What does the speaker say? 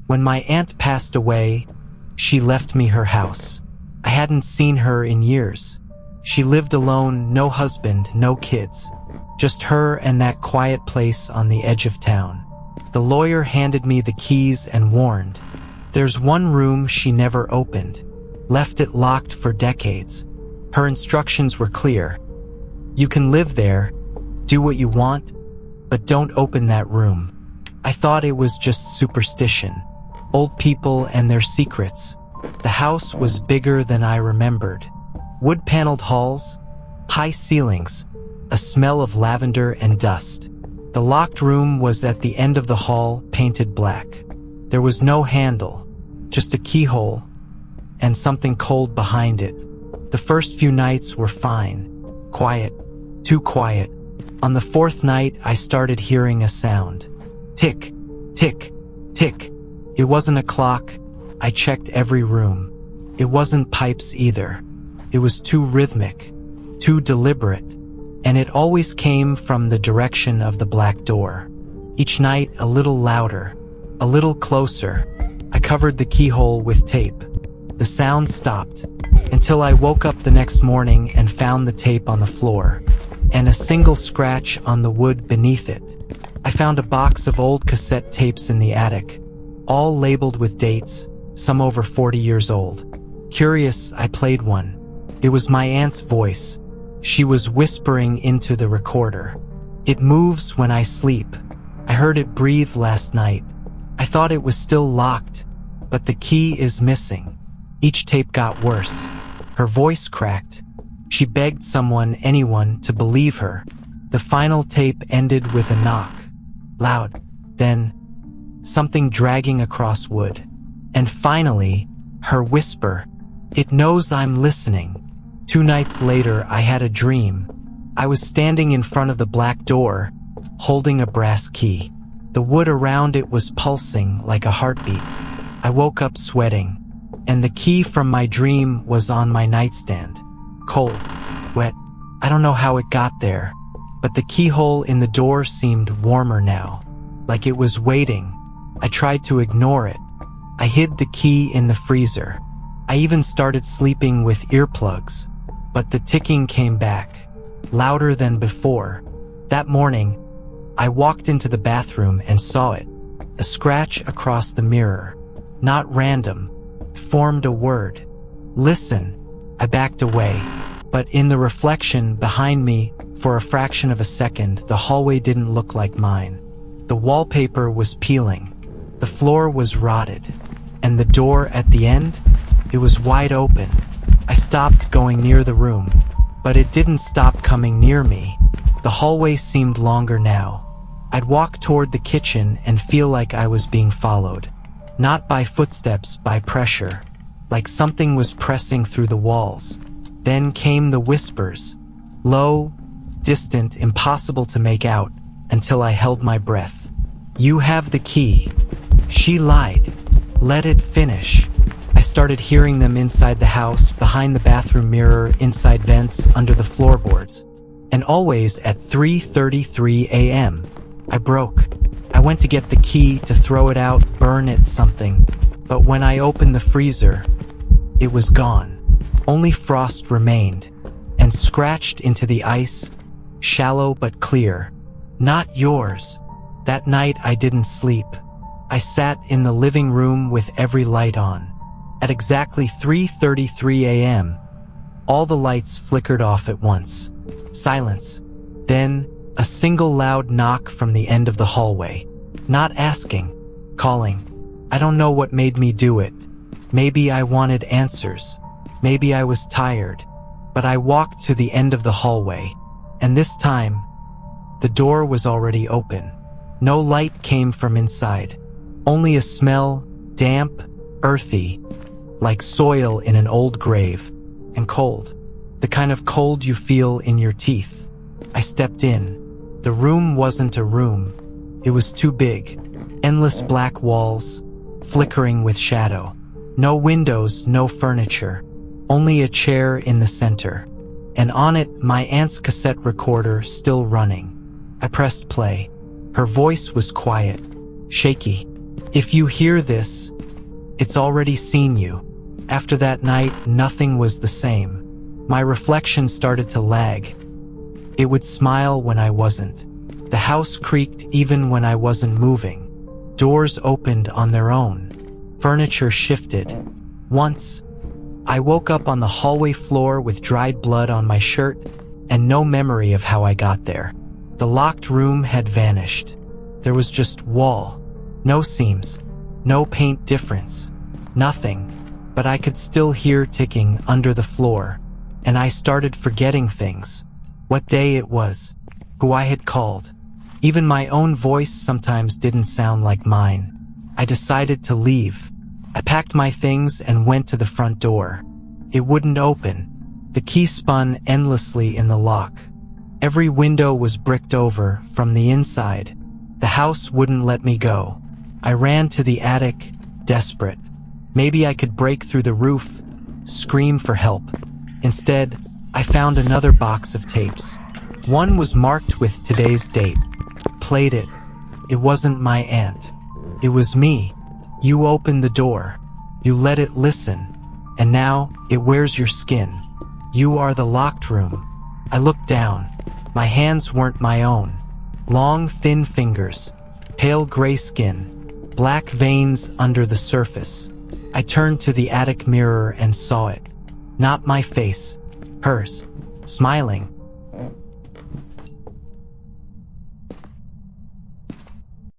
When my aunt passed away, she left me her house. I hadn't seen her in years. She lived alone, no husband, no kids. Just her and that quiet place on the edge of town. The lawyer handed me the keys and warned, "There's one room she never opened. Left it locked for decades." Her instructions were clear. "You can live there, do what you want, but don't open that room." I thought it was just superstition. Old people and their secrets. The house was bigger than I remembered. Wood-paneled halls, high ceilings, a smell of lavender and dust. The locked room was at the end of the hall, painted black. There was no handle, just a keyhole, and something cold behind it. The first few nights were fine. Quiet. Too quiet. On the fourth night, I started hearing a sound. Tick, tick, tick. It wasn't a clock. I checked every room. It wasn't pipes either. It was too rhythmic, too deliberate, and it always came from the direction of the black door. Each night, a little louder, a little closer. I covered the keyhole with tape. The sound stopped, until I woke up the next morning and found the tape on the floor, and a single scratch on the wood beneath it. I found a box of old cassette tapes in the attic, all labeled with dates, some over 40 years old. Curious, I played one. It was my aunt's voice. She was whispering into the recorder. "It moves when I sleep. I heard it breathe last night. I thought it was still locked, but the key is missing." Each tape got worse. Her voice cracked. She begged someone, anyone, to believe her. The final tape ended with a knock. Loud. Then, something dragging across wood. And finally, her whisper. "It knows I'm listening." 2 nights later, I had a dream. I was standing in front of the black door, holding a brass key. The wood around it was pulsing like a heartbeat. I woke up sweating, and the key from my dream was on my nightstand. Cold, wet. I don't know how it got there, but the keyhole in the door seemed warmer now, like it was waiting. I tried to ignore it. I hid the key in the freezer. I even started sleeping with earplugs, but the ticking came back, louder than before. That morning, I walked into the bathroom and saw it. A scratch across the mirror. Not random. Formed a word. "Listen." I backed away, but in the reflection behind me, for a fraction of a second, the hallway didn't look like mine. The wallpaper was peeling. The floor was rotted. And the door at the end? It was wide open. I stopped going near the room, but it didn't stop coming near me. The hallway seemed longer now. I'd walk toward the kitchen and feel like I was being followed. Not by footsteps, by pressure. Like something was pressing through the walls. Then came the whispers. Low, distant, impossible to make out, until I held my breath. "You have the key." She lied. Let it finish. I started hearing them inside the house, behind the bathroom mirror, inside vents, under the floorboards. And always at 3:33 a.m. I broke. I went to get the key, to throw it out, burn it, something. But when I opened the freezer, it was gone. Only frost remained, and scratched into the ice, shallow but clear. "Not yours." That night I didn't sleep. I sat in the living room with every light on. At exactly 3:33 a.m., all the lights flickered off at once. Silence. Then, a single loud knock from the end of the hallway. Not asking, calling. I don't know what made me do it. Maybe I wanted answers. Maybe I was tired. But I walked to the end of the hallway, and this time, the door was already open. No light came from inside. Only a smell, damp, earthy, like soil in an old grave, and cold. The kind of cold you feel in your teeth. I stepped in. The room wasn't a room. It was too big. Endless black walls, flickering with shadow. No windows, no furniture. Only a chair in the center. And on it, my aunt's cassette recorder still running. I pressed play. Her voice was quiet, shaky. If you hear this, it's already seen you. After that night, nothing was the same. My reflection started to lag. It would smile when I wasn't. The house creaked even when I wasn't moving. Doors opened on their own. Furniture shifted. Once, I woke up on the hallway floor with dried blood on my shirt and no memory of how I got there. The locked room had vanished. There was just wall. No seams. No paint difference. Nothing. But I could still hear ticking under the floor, and I started forgetting things. What day it was. Who I had called. Even my own voice sometimes didn't sound like mine. I decided to leave. I packed my things and went to the front door. It wouldn't open. The key spun endlessly in the lock. Every window was bricked over from the inside. The house wouldn't let me go. I ran to the attic, desperate. Maybe I could break through the roof, scream for help. Instead, I found another box of tapes. One was marked with today's date. Played it. It wasn't my aunt. It was me. You opened the door. You let it listen. And now, it wears your skin. You are the locked room. I looked down. My hands weren't my own. Long, thin fingers. Pale gray skin. Black veins under the surface. I turned to the attic mirror and saw it. Not my face. Hers. Smiling.